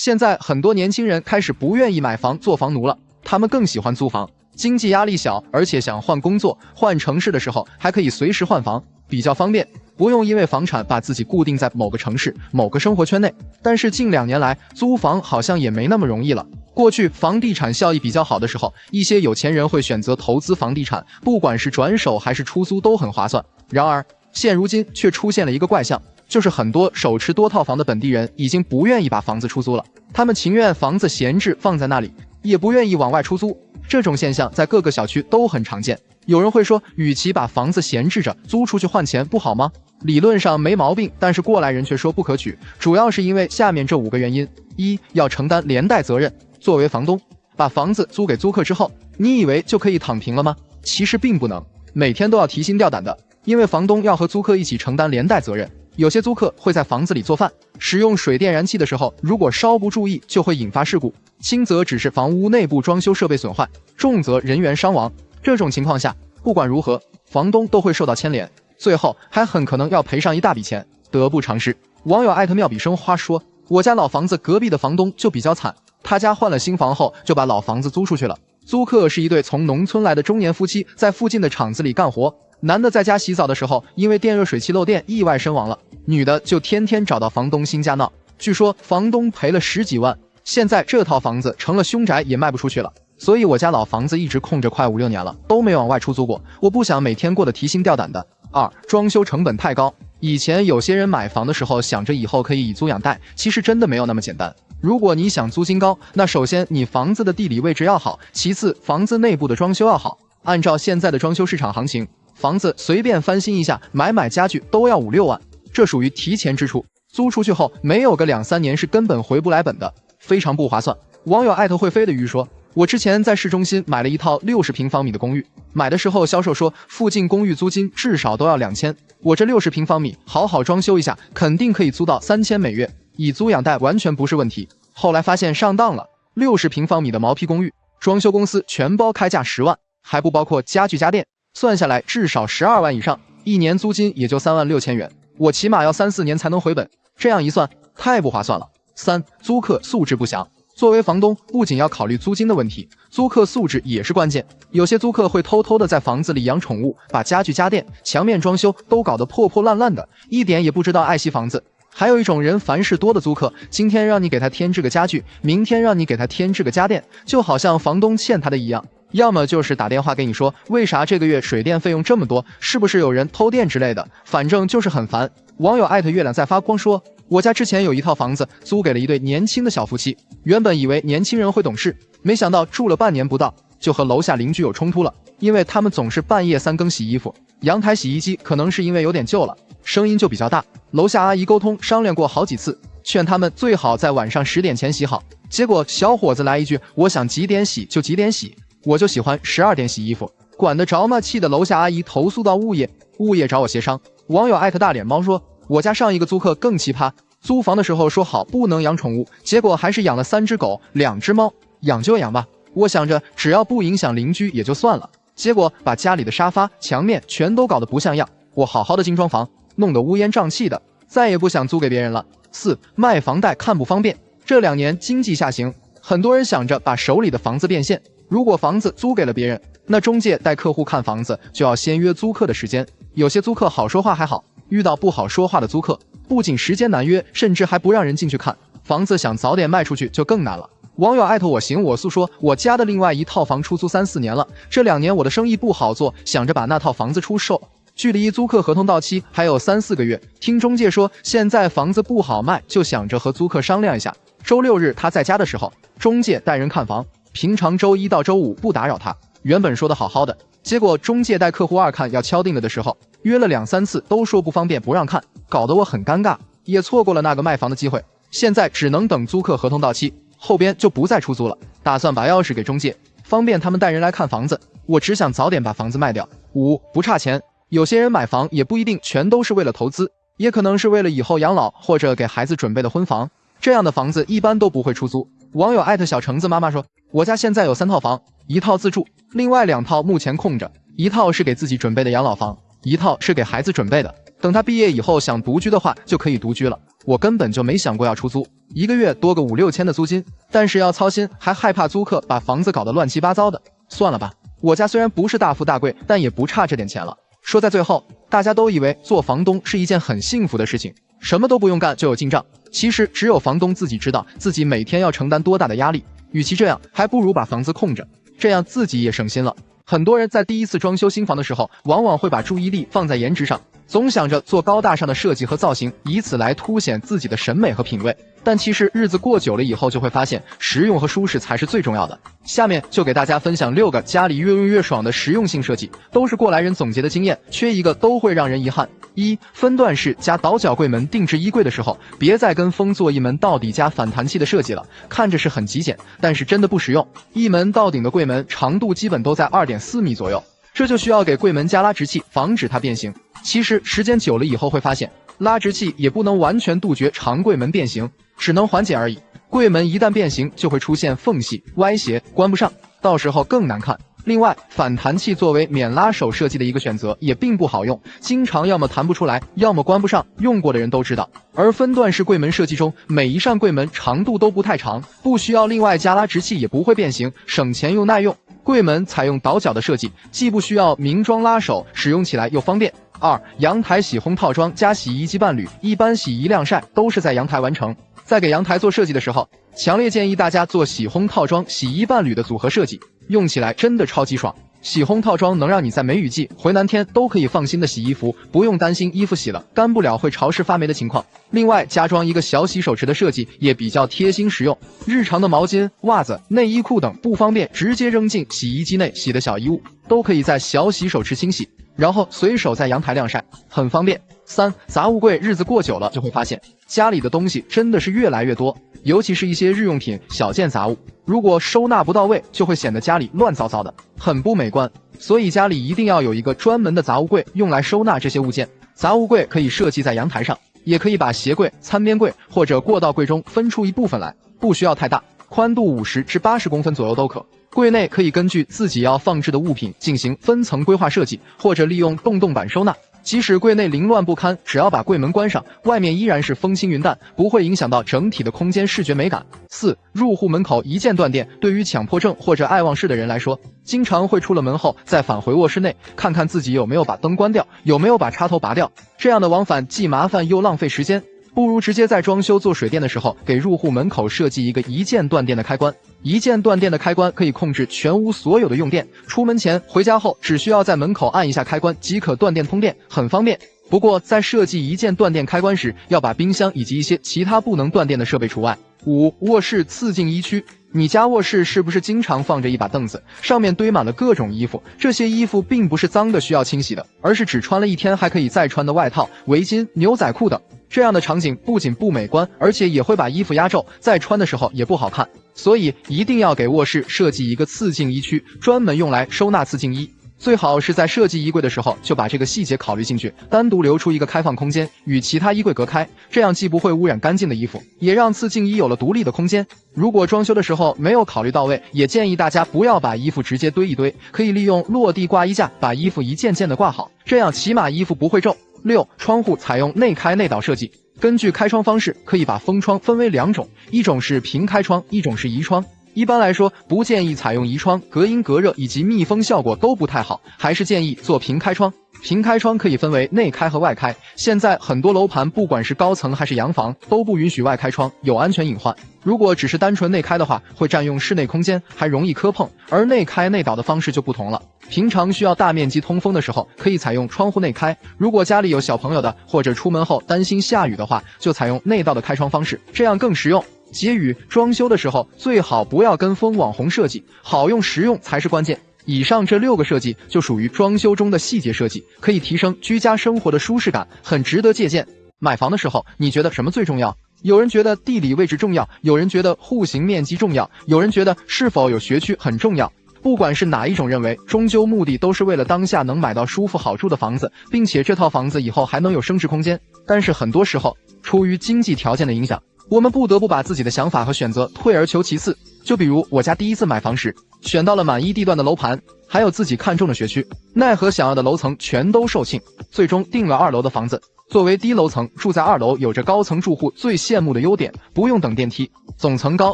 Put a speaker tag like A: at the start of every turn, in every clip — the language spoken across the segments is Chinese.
A: 现在很多年轻人开始不愿意买房做房奴了，他们更喜欢租房，经济压力小，而且想换工作、换城市的时候还可以随时换房，比较方便，不用因为房产把自己固定在某个城市、某个生活圈内。但是近2年来，租房好像也没那么容易了。过去房地产效益比较好的时候，一些有钱人会选择投资房地产，不管是转手还是出租都很划算。然而现如今却出现了一个怪象，就是很多手持多套房的本地人已经不愿意把房子出租了，他们情愿房子闲置放在那里，也不愿意往外出租。这种现象在各个小区都很常见。有人会说，与其把房子闲置着租出去换钱不好吗？理论上没毛病，但是过来人却说不可取，主要是因为下面这5个原因。1. 要承担连带责任。作为房东，把房子租给租客之后，你以为就可以躺平了吗？其实并不能，每天都要提心吊胆的，因为房东要和租客一起承担连带责任。有些租客会在房子里做饭，使用水电燃气的时候，如果稍不注意就会引发事故，轻则只是房屋内部装修设备损坏，重则人员伤亡。这种情况下，不管如何，房东都会受到牵连，最后还很可能要赔上一大笔钱，得不偿失。网友妙笔生花说，我家老房子隔壁的房东就比较惨，他家换了新房后就把老房子租出去了。租客是一对从农村来的中年夫妻，在附近的厂子里干活，男的在家洗澡的时候因为电热水器漏电意外身亡了，女的就天天找到房东新家闹，据说房东赔了10几万。现在这套房子成了凶宅也卖不出去了，所以我家老房子一直空着快5、6年了，都没往外出租过，我不想每天过得提心吊胆的。2. 装修成本太高。以前有些人买房的时候想着以后可以以租养贷，其实真的没有那么简单。如果你想租金高，那首先你房子的地理位置要好，其次房子内部的装修要好。按照现在的装修市场行情，房子随便翻新一下，买家具都要5、6万，这属于提前支出，租出去后没有个2、3年是根本回不来本的，非常不划算。网友会飞的鱼说，我之前在市中心买了一套60平方米的公寓，买的时候销售说附近公寓租金至少都要2000，我这60平方米好好装修一下，肯定可以租到3000每月，以租养贷完全不是问题。后来发现上当了，60平方米的毛坯公寓，装修公司全包开价10万，还不包括家具家电，算下来至少12万以上，一年租金也就3万6千元，我起码要3、4年才能回本，这样一算太不划算了。3. 租客素质不详。作为房东，不仅要考虑租金的问题，租客素质也是关键。有些租客会偷偷的在房子里养宠物，把家具家电、墙面装修都搞得破破烂烂的，一点也不知道爱惜房子。还有一种人凡事多的租客，今天让你给他添置个家具，明天让你给他添置个家电，就好像房东欠他的一样。要么就是打电话给你说，为啥这个月水电费用这么多，是不是有人偷电之类的，反正就是很烦。网友月亮在发光说，我家之前有一套房子租给了一对年轻的小夫妻，原本以为年轻人会懂事，没想到住了半年不到就和楼下邻居有冲突了，因为他们总是半夜3更洗衣服，阳台洗衣机可能是因为有点旧了，声音就比较大，楼下阿姨沟通商量过好几次，劝他们最好在晚上10点前洗好，结果小伙子来一句，我想几点洗就几点洗，我就喜欢12点洗衣服，管得着吗？气得楼下阿姨投诉到物业找我协商。网友大脸猫说，我家上一个租客更奇葩，租房的时候说好不能养宠物，结果还是养了3只狗2只猫，养就养吧，我想着只要不影响邻居也就算了，结果把家里的沙发墙面全都搞得不像样，我好好的精装房弄得乌烟瘴气的，再也不想租给别人了。4. 卖房贷看不方便。这2年经济下行，很多人想着把手里的房子变现，如果房子租给了别人，那中介带客户看房子就要先约租客的时间，有些租客好说话还好，遇到不好说话的租客，不仅时间难约，甚至还不让人进去看房子，想早点卖出去就更难了。网友我行我素说，我家的另外一套房出租3、4年了，这2年我的生意不好做，想着把那套房子出售，距离租客合同到期还有3、4个月，听中介说现在房子不好卖，就想着和租客商量一下。周6日他在家的时候，中介带人看房，平常周1到周5不打扰他，原本说的好好的，结果中介带客户2看要敲定了的时候，约了2、3次都说不方便不让看，搞得我很尴尬，也错过了那个卖房的机会，现在只能等租客合同到期，后边就不再出租了，打算把钥匙给中介，方便他们带人来看房子，我只想早点把房子卖掉。5. 不差钱。有些人买房也不一定全都是为了投资，也可能是为了以后养老或者给孩子准备的婚房，这样的房子一般都不会出租。网友小橙子妈妈说，我家现在有3套房，1套自住，另外2套目前空着，1套是给自己准备的养老房，1套是给孩子准备的，等他毕业以后想独居的话，就可以独居了。我根本就没想过要出租，一个月多个5、6千的租金，但是要操心，还害怕租客把房子搞得乱七八糟的。算了吧，我家虽然不是大富大贵，但也不差这点钱了。说在最后，大家都以为做房东是一件很幸福的事情，什么都不用干就有进账。其实只有房东自己知道自己每天要承担多大的压力，与其这样，还不如把房子空着，这样自己也省心了。很多人在第一次装修新房的时候，往往会把注意力放在颜值上，总想着做高大上的设计和造型，以此来凸显自己的审美和品味。但其实日子过久了以后，就会发现实用和舒适才是最重要的。下面就给大家分享6个家里越用越爽的实用性设计，都是过来人总结的经验，缺一个都会让人遗憾。1. 分段式加倒角柜门定制衣柜的时候，别再跟风做一门到底加反弹器的设计了，看着是很极简，但是真的不实用。一门到顶的柜门长度基本都在2.4米左右，这就需要给柜门加拉直器，防止它变形。其实时间久了以后会发现，拉直器也不能完全杜绝长柜门变形，只能缓解而已。柜门一旦变形，就会出现缝隙、歪斜，关不上，到时候更难看。另外，反弹器作为免拉手设计的一个选择，也并不好用，经常要么弹不出来，要么关不上，用过的人都知道。而分段式柜门设计中，每一扇柜门长度都不太长，不需要另外加拉直器，也不会变形，省钱又耐用。柜门采用倒角的设计，既不需要明装拉手，使用起来又方便。2. 阳台洗烘套装加洗衣机伴侣，一般洗衣晾晒都是在阳台完成。在给阳台做设计的时候，强烈建议大家做洗烘套装、洗衣伴侣的组合设计，用起来真的超级爽。洗烘套装能让你在梅雨季、回南天都可以放心的洗衣服，不用担心衣服洗了干不了会潮湿发霉的情况。另外，加装一个小洗手池的设计也比较贴心实用，日常的毛巾、袜子、内衣裤等不方便直接扔进洗衣机内洗的小衣物，都可以在小洗手池清洗，然后随手在阳台晾晒，很方便。3. 杂物柜日子过久了就会发现，家里的东西真的是越来越多，尤其是一些日用品、小件杂物，如果收纳不到位，就会显得家里乱糟糟的，很不美观。所以家里一定要有一个专门的杂物柜，用来收纳这些物件。杂物柜可以设计在阳台上，也可以把鞋柜、餐边柜或者过道柜中分出一部分来，不需要太大，宽度50至80公分左右都可。柜内可以根据自己要放置的物品进行分层规划设计，或者利用洞洞板收纳。即使柜内凌乱不堪，只要把柜门关上，外面依然是风轻云淡，不会影响到整体的空间视觉美感。4. 入户门口一键断电，对于强迫症或者爱忘事的人来说，经常会出了门后再返回卧室内，看看自己有没有把灯关掉，有没有把插头拔掉，这样的往返既麻烦又浪费时间。不如直接在装修做水电的时候，给入户门口设计一个一键断电的开关。一键断电的开关可以控制全屋所有的用电，出门前、回家后只需要在门口按一下开关即可断电通电，很方便。不过在设计一键断电开关时，要把冰箱以及一些其他不能断电的设备除外。5. 卧室次净衣区。你家卧室是不是经常放着一把凳子，上面堆满了各种衣服？这些衣服并不是脏的需要清洗的，而是只穿了一天还可以再穿的外套、围巾、牛仔裤等。这样的场景不仅不美观，而且也会把衣服压皱，再穿的时候也不好看。所以一定要给卧室设计一个次净衣区，专门用来收纳次净衣。最好是在设计衣柜的时候就把这个细节考虑进去，单独留出一个开放空间，与其他衣柜隔开，这样既不会污染干净的衣服，也让次净衣有了独立的空间。如果装修的时候没有考虑到位，也建议大家不要把衣服直接堆一堆，可以利用落地挂衣架把衣服一件件的挂好，这样起码衣服不会皱。6. 窗户采用内开内倒设计。根据开窗方式，可以把封窗分为2种，一种是平开窗，一种是移窗。一般来说，不建议采用移窗，隔音隔热以及密封效果都不太好，还是建议做平开窗。平开窗可以分为内开和外开，现在很多楼盘不管是高层还是洋房都不允许外开窗，有安全隐患。如果只是单纯内开的话，会占用室内空间，还容易磕碰，而内开内倒的方式就不同了。平常需要大面积通风的时候，可以采用窗户内开，如果家里有小朋友的，或者出门后担心下雨的话，就采用内倒的开窗方式，这样更实用。结语：装修的时候最好不要跟风网红设计，好用实用才是关键。以上这6个设计就属于装修中的细节设计，可以提升居家生活的舒适感，很值得借鉴。买房的时候，你觉得什么最重要？有人觉得地理位置重要，有人觉得户型面积重要，有人觉得是否有学区很重要。不管是哪一种认为，终究目的都是为了当下能买到舒服好住的房子，并且这套房子以后还能有升值空间。但是很多时候，出于经济条件的影响，我们不得不把自己的想法和选择退而求其次。就比如我家第一次买房时，选到了满意地段的楼盘，还有自己看中的学区，奈何想要的楼层全都售罄，最终定了2楼的房子。作为低楼层，住在2楼有着高层住户最羡慕的优点，不用等电梯。总层高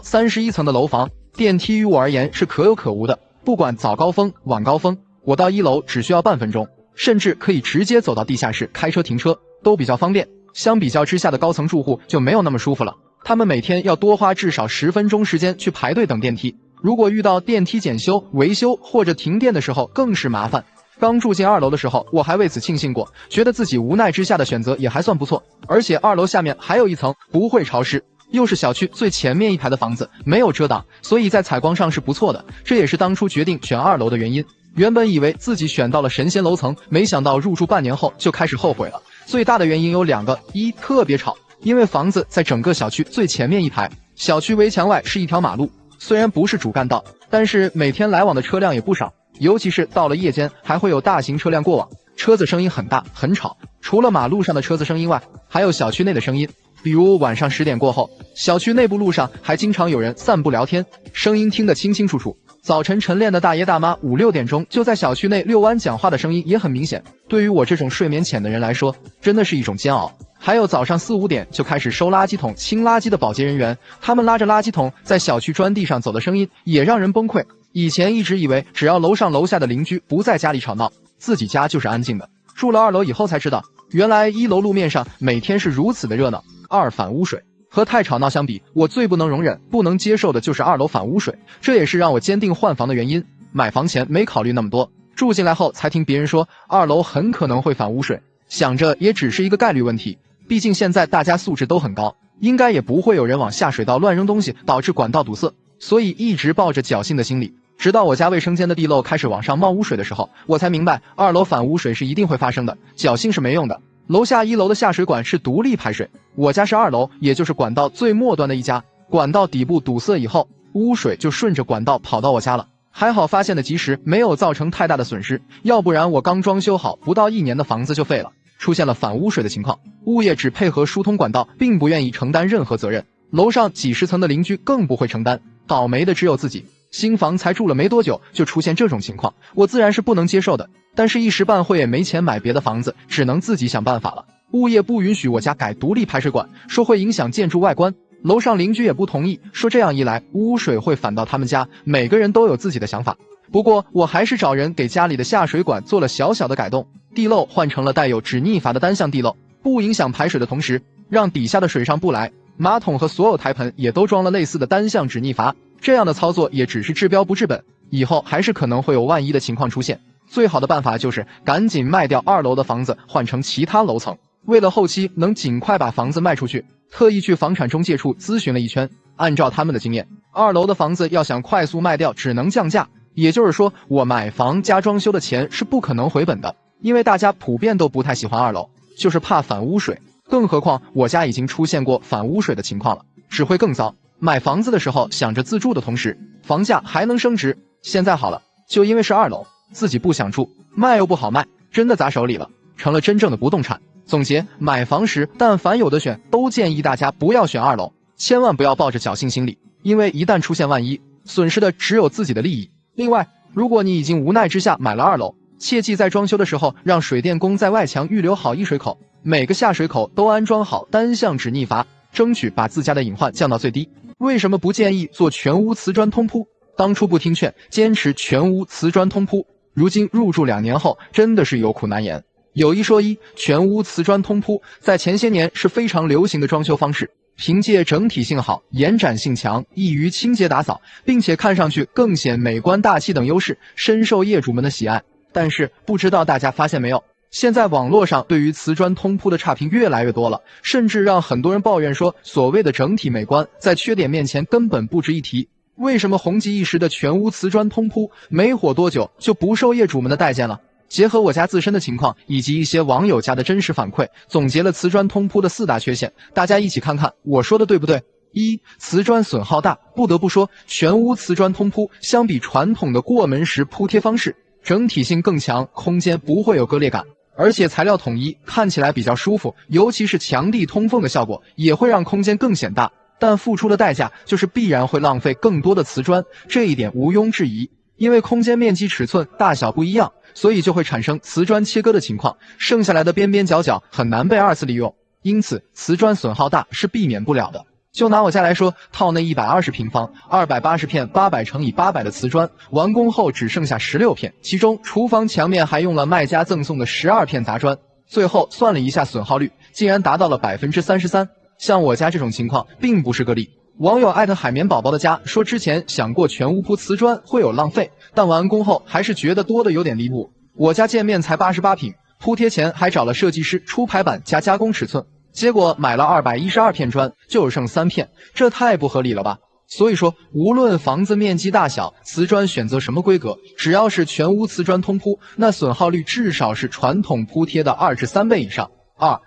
A: 31层的楼房，电梯于我而言是可有可无的。不管早高峰、晚高峰，我到1楼只需要半分钟，甚至可以直接走到地下室开车停车，都比较方便。相比较之下的高层住户就没有那么舒服了，他们每天要多花至少10分钟时间去排队等电梯。如果遇到电梯检修、维修或者停电的时候，更是麻烦。刚住进2楼的时候，我还为此庆幸过，觉得自己无奈之下的选择也还算不错。而且2楼下面还有一层，不会潮湿，又是小区最前面一排的房子，没有遮挡，所以在采光上是不错的。这也是当初决定选2楼的原因。原本以为自己选到了神仙楼层，没想到入住半年后就开始后悔了。最大的原因有2个：一，特别吵，因为房子在整个小区最前面一排，小区围墙外是一条马路，虽然不是主干道，但是每天来往的车辆也不少。尤其是到了夜间，还会有大型车辆过往，车子声音很大很吵。除了马路上的车子声音外，还有小区内的声音，比如晚上10点过后，小区内部路上还经常有人散步聊天，声音听得清清楚楚。早晨晨练的大爷大妈5、6点钟就在小区内遛弯讲话的声音也很明显，对于我这种睡眠浅的人来说，真的是一种煎熬。还有早上4、5点就开始收垃圾桶、清垃圾的保洁人员，他们拉着垃圾桶在小区砖地上走的声音也让人崩溃。以前一直以为只要楼上楼下的邻居不在家里吵闹，自己家就是安静的。住了2楼以后才知道，原来1楼路面上每天是如此的热闹。2反污水，和太吵闹相比，我最不能容忍、不能接受的就是2楼反污水，这也是让我坚定换房的原因。买房前没考虑那么多，住进来后才听别人说2楼很可能会反污水，想着也只是一个概率问题，毕竟现在大家素质都很高，应该也不会有人往下水道乱扔东西导致管道堵塞，所以一直抱着侥幸的心理。直到我家卫生间的地漏开始往上冒污水的时候，我才明白2楼反污水是一定会发生的，侥幸是没用的。楼下1楼的下水管是独立排水，我家是2楼，也就是管道最末端的一家。管道底部堵塞以后，污水就顺着管道跑到我家了。还好发现的及时，没有造成太大的损失，要不然我刚装修好不到1年的房子就废了。出现了反污水的情况，物业只配合疏通管道，并不愿意承担任何责任。楼上几十层的邻居更不会承担，倒霉的只有自己。新房才住了没多久就出现这种情况，我自然是不能接受的。但是一时半会也没钱买别的房子，只能自己想办法了。物业不允许我家改独立排水管，说会影响建筑外观。楼上邻居也不同意，说这样一来污水会反到他们家，每个人都有自己的想法。不过我还是找人给家里的下水管做了小小的改动，地漏换成了带有止逆阀的单向地漏，不影响排水的同时，让底下的水上不来。马桶和所有台盆也都装了类似的单向止逆阀，这样的操作也只是治标不治本，以后还是可能会有万一的情况出现。最好的办法就是赶紧卖掉2楼的房子，换成其他楼层。为了后期能尽快把房子卖出去，特意去房产中介处咨询了一圈，按照他们的经验，2楼的房子要想快速卖掉，只能降价。也就是说，我买房加装修的钱是不可能回本的，因为大家普遍都不太喜欢2楼，就是怕反污水。更何况我家已经出现过反污水的情况了，只会更糟。买房子的时候想着自住的同时，房价还能升值。现在好了，就因为是2楼，自己不想住，卖又不好卖，真的砸手里了，成了真正的不动产。总结，买房时但凡有得选，都建议大家不要选2楼，千万不要抱着侥幸心理，因为一旦出现万一，损失的只有自己的利益。另外，如果你已经无奈之下买了2楼，切记在装修的时候让水电工在外墙预留好溢水口，每个下水口都安装好单向止逆阀，争取把自家的隐患降到最低。为什么不建议做全屋瓷砖通铺？当初不听劝，坚持全屋瓷砖通铺，如今入住2年后，真的是有苦难言。有一说一，全屋瓷砖通铺在前些年是非常流行的装修方式，凭借整体性好、延展性强、易于清洁打扫，并且看上去更显美观大气等优势，深受业主们的喜爱。但是不知道大家发现没有，现在网络上对于瓷砖通铺的差评越来越多了，甚至让很多人抱怨说，所谓的整体美观在缺点面前根本不值一提。为什么红极一时的全屋瓷砖通铺没火多久就不受业主们的待见了？结合我家自身的情况以及一些网友家的真实反馈，总结了瓷砖通铺的4大缺陷，大家一起看看我说的对不对。1. 瓷砖损耗大。不得不说，全屋瓷砖通铺相比传统的过门式铺贴方式，整体性更强，空间不会有割裂感，而且材料统一，看起来比较舒服，尤其是墙地通风的效果也会让空间更显大。但付出的代价就是必然会浪费更多的瓷砖，这一点毋庸置疑。因为空间面积尺寸大小不一样，所以就会产生瓷砖切割的情况，剩下来的边边角角很难被二次利用，因此瓷砖损耗大是避免不了的。就拿我家来说，套内120平方，280片800×800的瓷砖，完工后只剩下16片，其中厨房墙面还用了卖家赠送的12片杂砖，最后算了一下损耗率，竟然达到了33%。像我家这种情况并不是个例。网友艾特海绵宝宝的家说，之前想过全屋铺瓷砖会有浪费，但完工后还是觉得多的有点离谱。我家建面才88平，铺贴前还找了设计师出排版加加工尺寸，结果买了212片砖，就剩3片，这太不合理了吧？所以说，无论房子面积大小，瓷砖选择什么规格，只要是全屋瓷砖通铺，那损耗率至少是传统铺贴的2至3倍以上。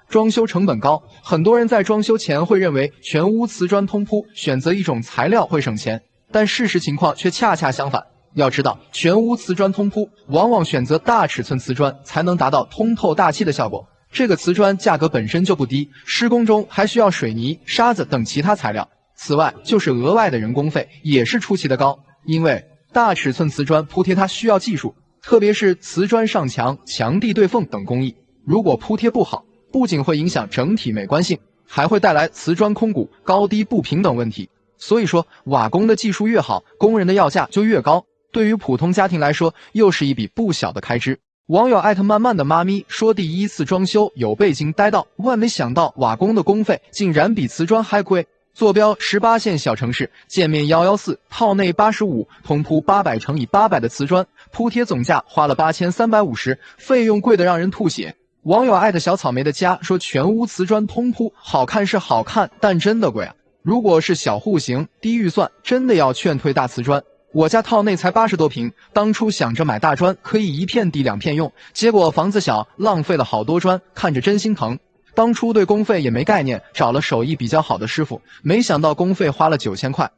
A: 装修成本高，很多人在装修前会认为全屋瓷砖通铺选择一种材料会省钱，但事实情况却恰恰相反。要知道，全屋瓷砖通铺往往选择大尺寸瓷砖才能达到通透大气的效果。这个瓷砖价格本身就不低，施工中还需要水泥、沙子等其他材料。此外，就是额外的人工费也是出奇的高，因为大尺寸瓷砖铺贴它需要技术，特别是瓷砖上墙、墙地对缝等工艺，如果铺贴不好，不仅会影响整体美观性，还会带来瓷砖空鼓、高低不平等问题。所以说，瓦工的技术越好，工人的要价就越高，对于普通家庭来说，又是一笔不小的开支。网友艾特慢慢的妈咪说，第一次装修有被惊呆到，万没想到瓦工的工费竟然比瓷砖还贵。坐标18线小城市，建面114，套内85，通铺800×800的瓷砖，铺贴总价花了8350，费用贵得让人吐血。网友艾特小草莓的家说，全屋瓷砖通铺好看是好看，但真的贵啊！如果是小户型、低预算，真的要劝退大瓷砖。我家套内才80多平，当初想着买大砖可以1片抵2片用，结果房子小，浪费了好多砖，看着真心疼。当初对工费也没概念，找了手艺比较好的师傅，没想到工费花了9000块。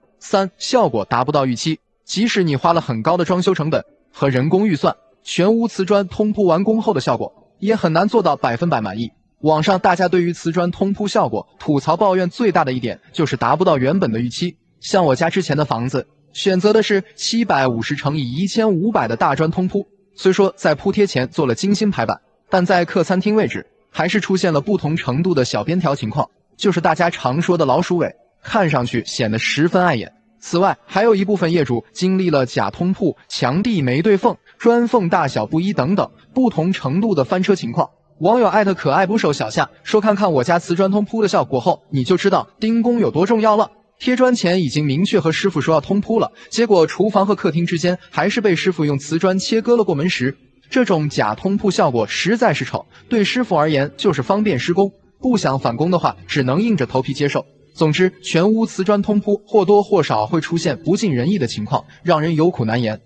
A: 效果达不到预期，即使你花了很高的装修成本和人工预算，全屋瓷砖通铺完工后的效果也很难做到100%满意。网上大家对于瓷砖通铺效果吐槽抱怨最大的一点就是达不到原本的预期。像我家之前的房子选择的是750×1500的大砖通铺，虽说在铺贴前做了精心排版，但在客餐厅位置还是出现了不同程度的小边条情况，就是大家常说的老鼠尾，看上去显得十分碍眼。此外，还有一部分业主经历了假通铺、墙地没对缝、砖缝大小不一等等不同程度的翻车情况。网友艾特可爱捕手小夏说，看看我家瓷砖通铺的效果后，你就知道钉工有多重要了。贴砖前已经明确和师傅说要通铺了，结果厨房和客厅之间还是被师傅用瓷砖切割了过门石。这种假通铺效果实在是丑，对师傅而言就是方便施工，不想返工的话只能硬着头皮接受。总之，全屋瓷砖通铺或多或少会出现不尽人意的情况，让人有苦难言。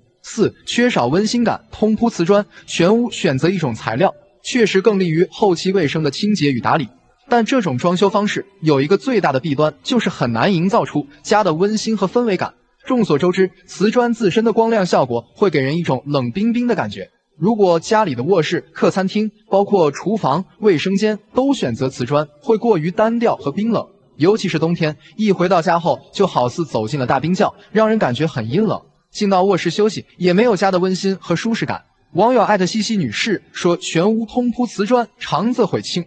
A: 缺少温馨感。通铺瓷砖，全屋选择一种材料，确实更利于后期卫生的清洁与打理，但这种装修方式有一个最大的弊端，就是很难营造出家的温馨和氛围感。众所周知，瓷砖自身的光亮效果会给人一种冷冰冰的感觉。如果家里的卧室、客餐厅，包括厨房、卫生间都选择瓷砖，会过于单调和冰冷。尤其是冬天，一回到家后就好似走进了大冰窖，让人感觉很阴冷。进到卧室休息，也没有家的温馨和舒适感。网友艾特西西女士说，全屋通铺瓷砖，肠子悔青。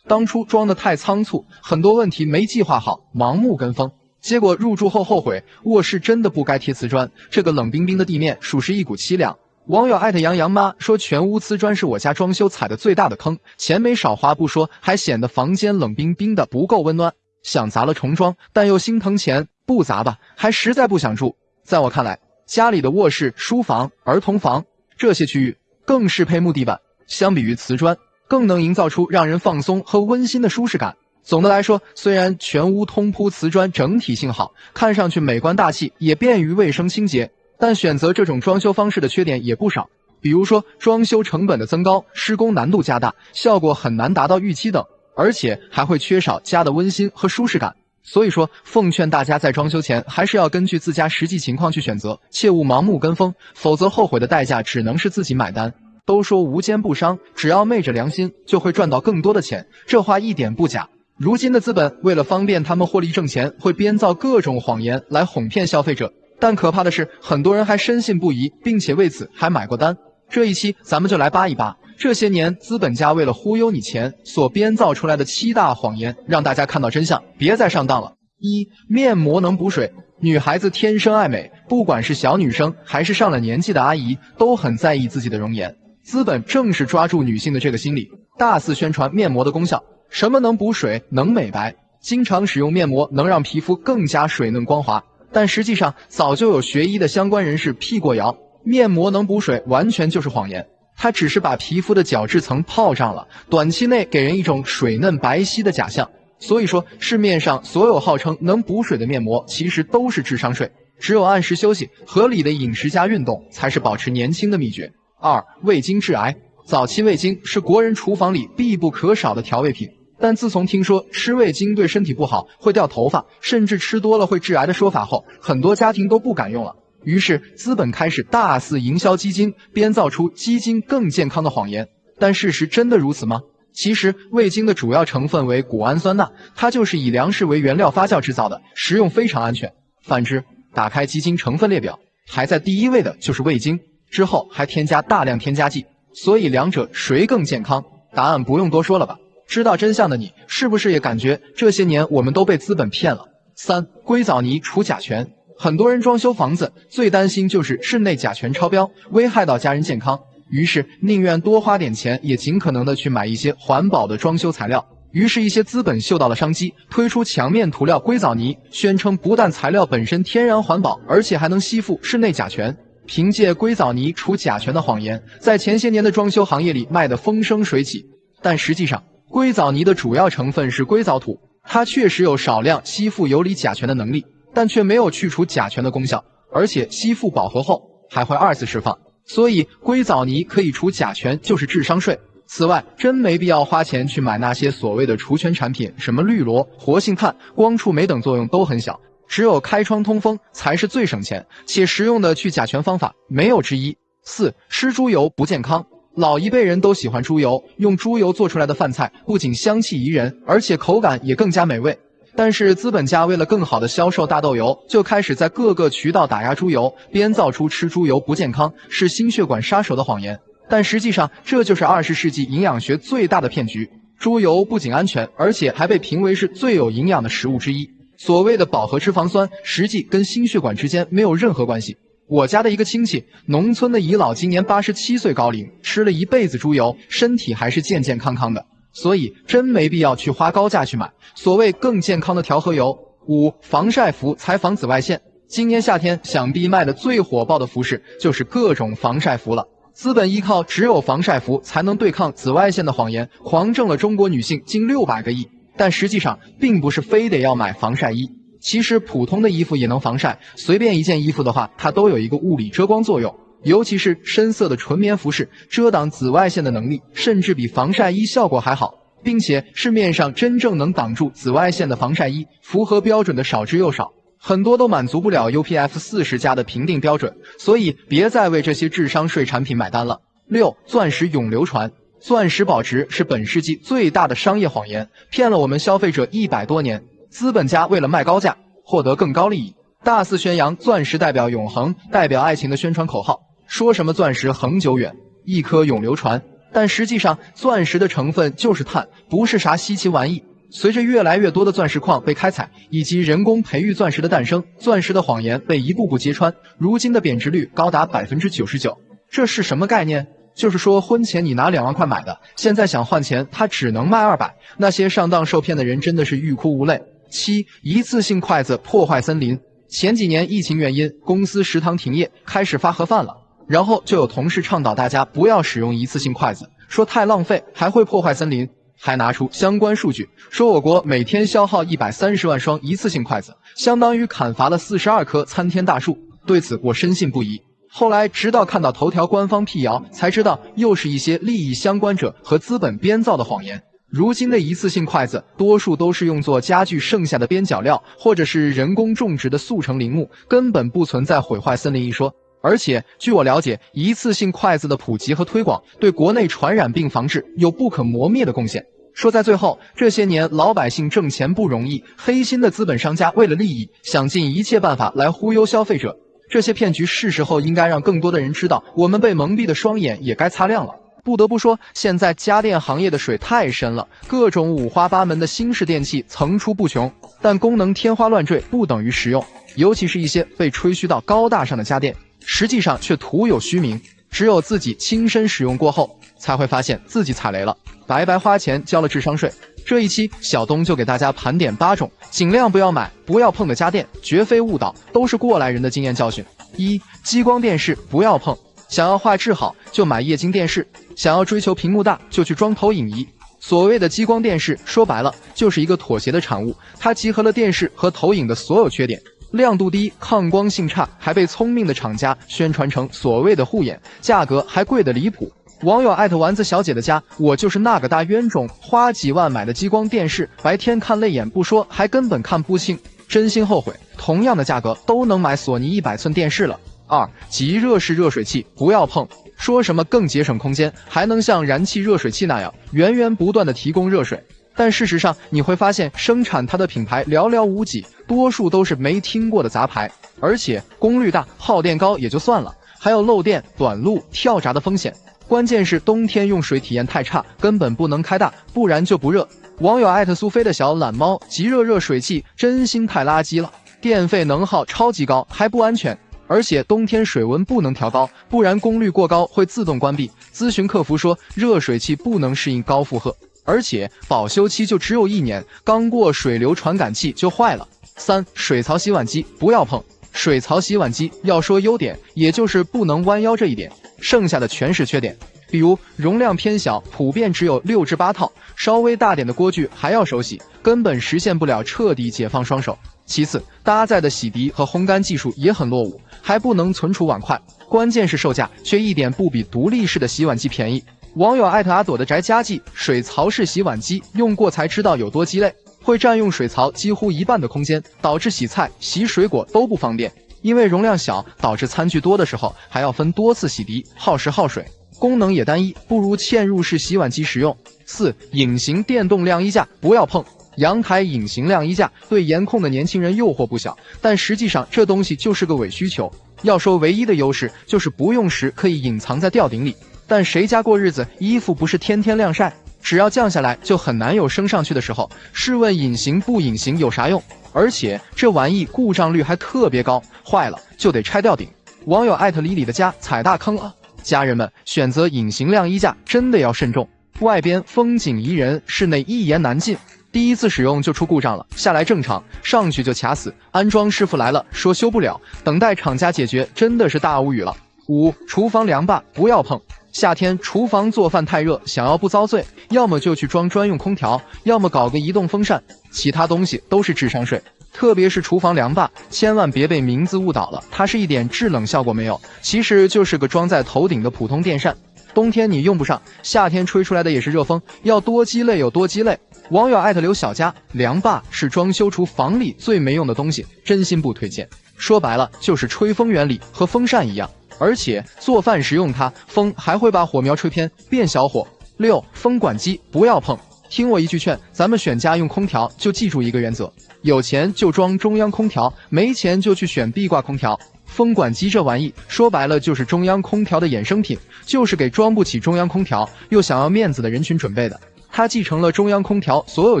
A: 当初装得太仓促，很多问题没计划好，盲目跟风，结果入住后后悔。卧室真的不该贴瓷砖，这个冷冰冰的地面属实一股凄凉。网友艾特杨洋妈说，全屋瓷砖是我家装修踩的最大的坑，钱没少花不说，还显得房间冷冰冰的不够温暖。想砸了重装，但又心疼钱，不砸吧，还实在不想住。在我看来，家里的卧室、书房、儿童房这些区域更适配木地板，相比于瓷砖，更能营造出让人放松和温馨的舒适感。总的来说，虽然全屋通铺瓷砖整体性好，看上去美观大气，也便于卫生清洁，但选择这种装修方式的缺点也不少，比如说装修成本的增高、施工难度加大、效果很难达到预期等，而且还会缺少家的温馨和舒适感。所以说，奉劝大家在装修前还是要根据自家实际情况去选择，切勿盲目跟风，否则后悔的代价只能是自己买单。都说无奸不商，只要昧着良心，就会赚到更多的钱，这话一点不假。如今的资本为了方便他们获利挣钱，会编造各种谎言来哄骗消费者，但可怕的是，很多人还深信不疑，并且为此还买过单。这一期咱们就来扒一扒这些年资本家为了忽悠你钱所编造出来的7大谎言，让大家看到真相，别再上当了。1. 面膜能补水。女孩子天生爱美，不管是小女生还是上了年纪的阿姨，都很在意自己的容颜。资本正是抓住女性的这个心理，大肆宣传面膜的功效，什么能补水、能美白，经常使用面膜能让皮肤更加水嫩光滑。但实际上，早就有学医的相关人士辟过谣，面膜能补水完全就是谎言，它只是把皮肤的角质层泡胀了，短期内给人一种水嫩白皙的假象。所以说，市面上所有号称能补水的面膜，其实都是智商税。只有按时休息、合理的饮食加运动，才是保持年轻的秘诀。2. 味精致癌。早期味精是国人厨房里必不可少的调味品，但自从听说吃味精对身体不好，会掉头发，甚至吃多了会致癌的说法后，很多家庭都不敢用了。于是资本开始大肆营销鸡精，编造出鸡精更健康的谎言。但事实真的如此吗？其实味精的主要成分为谷氨酸钠，它就是以粮食为原料发酵制造的，食用非常安全。反之，打开鸡精成分列表，排在第1位的就是味精，之后还添加大量添加剂。所以两者谁更健康？答案不用多说了吧？知道真相的你，是不是也感觉这些年我们都被资本骗了？3. 硅藻泥除甲醛。很多人装修房子最担心就是室内甲醛超标，危害到家人健康，于是宁愿多花点钱，也尽可能的去买一些环保的装修材料。于是，一些资本嗅到了商机，推出墙面涂料硅藻泥，宣称不但材料本身天然环保，而且还能吸附室内甲醛。凭借硅藻泥除甲醛的谎言，在前些年的装修行业里卖得风生水起。但实际上，硅藻泥的主要成分是硅藻土，它确实有少量吸附游离甲醛的能力，但却没有去除甲醛的功效，而且吸附饱和后还会2次释放。所以硅藻泥可以除甲醛就是智商税。此外，真没必要花钱去买那些所谓的除醛产品，什么绿萝、活性炭、光触媒等作用都很小，只有开窗通风才是最省钱且实用的去甲醛方法，没有之一。4. 吃猪油不健康。老一辈人都喜欢猪油，用猪油做出来的饭菜不仅香气宜人，而且口感也更加美味。但是资本家为了更好的销售大豆油，就开始在各个渠道打压猪油，编造出吃猪油不健康，是心血管杀手的谎言。但实际上，这就是20世纪营养学最大的骗局。猪油不仅安全，而且还被评为是最有营养的食物之一。所谓的饱和脂肪酸，实际跟心血管之间没有任何关系。我家的一个亲戚，农村的遗老，今年87岁高龄，吃了一辈子猪油，身体还是健健康康的。所以真没必要去花高价去买所谓更健康的调和油。5. 防晒服才防紫外线。今年夏天想必卖的最火爆的服饰就是各种防晒服了。资本依靠只有防晒服才能对抗紫外线的谎言，狂挣了中国女性近600个亿。但实际上并不是非得要买防晒衣，其实普通的衣服也能防晒，随便一件衣服的话，它都有一个物理遮光作用。尤其是深色的纯棉服饰，遮挡紫外线的能力甚至比防晒衣效果还好，并且市面上真正能挡住紫外线的防晒衣，符合标准的少之又少，很多都满足不了 UPF40 加的评定标准，所以别再为这些智商税产品买单了。6. 钻石永流传。钻石保值是本世纪最大的商业谎言，骗了我们消费者100多年。资本家为了卖高价，获得更高利益，大肆宣扬钻石代表永恒、代表爱情的宣传口号，说什么钻石恒久远，一颗永流传。但实际上，钻石的成分就是碳，不是啥稀奇玩意。随着越来越多的钻石矿被开采，以及人工培育钻石的诞生，钻石的谎言被一步步揭穿，如今的贬值率高达 99%。这是什么概念？就是说婚前你拿2万块买的，现在想换钱，它只能卖200。那些上当受骗的人真的是欲哭无泪。7. 一次性筷子破坏森林。前几年疫情原因，公司食堂停业，开始发盒饭了，然后就有同事倡导大家不要使用一次性筷子，说太浪费，还会破坏森林，还拿出相关数据，说我国每天消耗130万双一次性筷子，相当于砍伐了42棵参天大树。对此我深信不疑。后来直到看到头条官方辟谣，才知道又是一些利益相关者和资本编造的谎言。如今的一次性筷子多数都是用作家具剩下的边角料，或者是人工种植的速成林木，根本不存在毁坏森林一说。而且据我了解，一次性筷子的普及和推广对国内传染病防治有不可磨灭的贡献。说在最后，这些年老百姓挣钱不容易，黑心的资本商家为了利益，想尽一切办法来忽悠消费者。这些骗局是时候应该让更多的人知道，我们被蒙蔽的双眼也该擦亮了。不得不说，现在家电行业的水太深了，各种五花八门的新式电器层出不穷，但功能天花乱坠不等于实用，尤其是一些被吹嘘到高大上的家电，实际上却徒有虚名。只有自己亲身使用过后，才会发现自己踩雷了，白白花钱交了智商税。这一期小东就给大家盘点8种尽量不要买、不要碰的家电，绝非误导，都是过来人的经验教训。1. 激光电视不要碰，想要画质好就买液晶电视，想要追求屏幕大就去装投影仪。所谓的激光电视，说白了就是一个妥协的产物，它集合了电视和投影的所有缺点。亮度低、抗光性差，还被聪明的厂家宣传成所谓的护眼，价格还贵得离谱。网友艾特丸子小姐的家，我就是那个大冤种，花几万买的激光电视，白天看泪眼不说，还根本看不清，真心后悔。同样的价格都能买索尼100寸电视了。2. 即热式热水器不要碰，说什么更节省空间，还能像燃气热水器那样源源不断的提供热水。但事实上，你会发现生产它的品牌寥寥无几，多数都是没听过的杂牌，而且功率大、耗电高也就算了，还有漏电、短路、跳闸的风险。关键是冬天用水体验太差，根本不能开大，不然就不热。网友艾特苏菲的小懒猫，即热热水器真心太垃圾了，电费能耗超级高，还不安全。而且冬天水温不能调高，不然功率过高会自动关闭。咨询客服说，热水器不能适应高负荷，而且保修期就只有1年，刚过水流传感器就坏了。3. 水槽洗碗机不要碰，水槽洗碗机要说优点，也就是不能弯腰这一点，剩下的全是缺点。比如容量偏小，普遍只有6至8套，稍微大点的锅具还要手洗，根本实现不了彻底解放双手。其次，搭载的洗涤和烘干技术也很落伍，还不能存储碗筷，关键是售价却一点不比独立式的洗碗机便宜。网友艾特阿朵的宅家记，水槽式洗碗机用过才知道有多鸡肋，会占用水槽几乎1半的空间，导致洗菜、洗水果都不方便。因为容量小，导致餐具多的时候还要分多次洗涤，耗时耗水，功能也单一，不如嵌入式洗碗机实用。4. 隐形电动晾衣架不要碰。阳台隐形晾衣架对颜控的年轻人诱惑不小，但实际上这东西就是个伪需求。要说唯一的优势就是不用时可以隐藏在吊顶里，但谁家过日子衣服不是天天晾晒？只要降下来就很难有升上去的时候，试问隐形不隐形有啥用？而且这玩意故障率还特别高，坏了就得拆吊顶。网友艾特李李的家踩大坑了，家人们选择隐形晾衣架真的要慎重，外边风景宜人，室内一言难尽。第一次使用就出故障了，下来正常，上去就卡死，安装师傅来了说修不了，等待厂家解决，真的是大无语了。5. 厨房凉坝不要碰。夏天厨房做饭太热，想要不遭罪，要么就去装专用空调，要么搞个移动风扇，其他东西都是智商税。特别是厨房凉坝，千万别被名字误导了，它是一点制冷效果没有，其实就是个装在头顶的普通电扇。冬天你用不上，夏天吹出来的也是热风，要多鸡肋有多鸡肋。网友艾特刘小佳，凉坝是装修厨房里最没用的东西，真心不推荐。说白了就是吹风原理和风扇一样，而且做饭时用它，风还会把火苗吹偏，变小火。6. 风管机不要碰。听我一句劝，咱们选家用空调就记住一个原则，有钱就装中央空调，没钱就去选壁挂空调。风管机这玩意说白了就是中央空调的衍生品，就是给装不起中央空调又想要面子的人群准备的。它继承了中央空调所有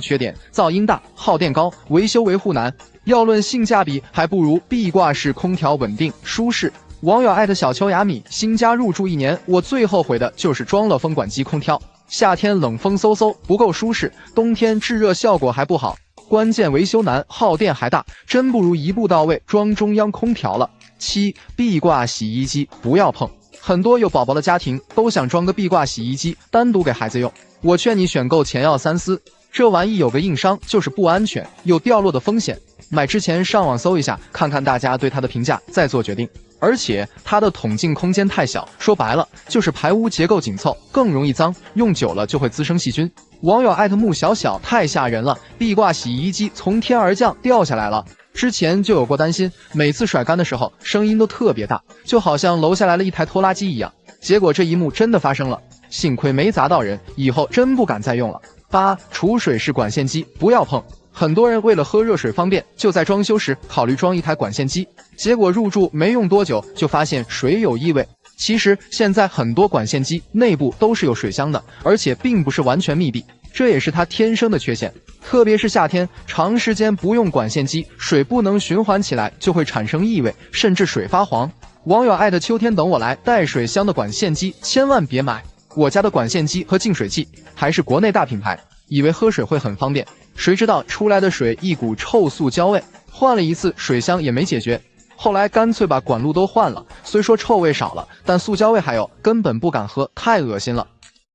A: 缺点，噪音大、耗电高、维修维护难，要论性价比还不如壁挂式空调稳定舒适。网友艾特小秋雅米，新家入住1年，我最后悔的就是装了风管机空调，夏天冷风嗖嗖不够舒适，冬天制热效果还不好，关键维修难，耗电还大，真不如一步到位装中央空调了。7. 壁挂洗衣机不要碰。很多有宝宝的家庭都想装个壁挂洗衣机单独给孩子用，我劝你选购前要三思，这玩意有个硬伤就是不安全，有掉落的风险，买之前上网搜一下，看看大家对它的评价再做决定。而且它的筒径空间太小，说白了就是排污结构紧凑，更容易脏，用久了就会滋生细菌。网友艾特木小小，太吓人了，壁挂洗衣机从天而降掉下来了。之前就有过担心，每次甩干的时候声音都特别大，就好像楼下来了一台拖拉机一样。结果这一幕真的发生了，幸亏没砸到人，以后真不敢再用了。8. 储水式管线机不要碰。很多人为了喝热水方便，就在装修时考虑装一台管线机，结果入住没用多久就发现水有异味。其实现在很多管线机内部都是有水箱的，而且并不是完全密闭，这也是它天生的缺陷。特别是夏天，长时间不用管线机，水不能循环起来，就会产生异味，甚至水发黄。网友艾特秋天等我来带水箱的管线机千万别买，我家的管线机和净水器还是国内大品牌，以为喝水会很方便，谁知道出来的水一股臭塑胶味，换了一次水箱也没解决，后来干脆把管路都换了，虽说臭味少了，但塑胶味还有，根本不敢喝，太恶心了。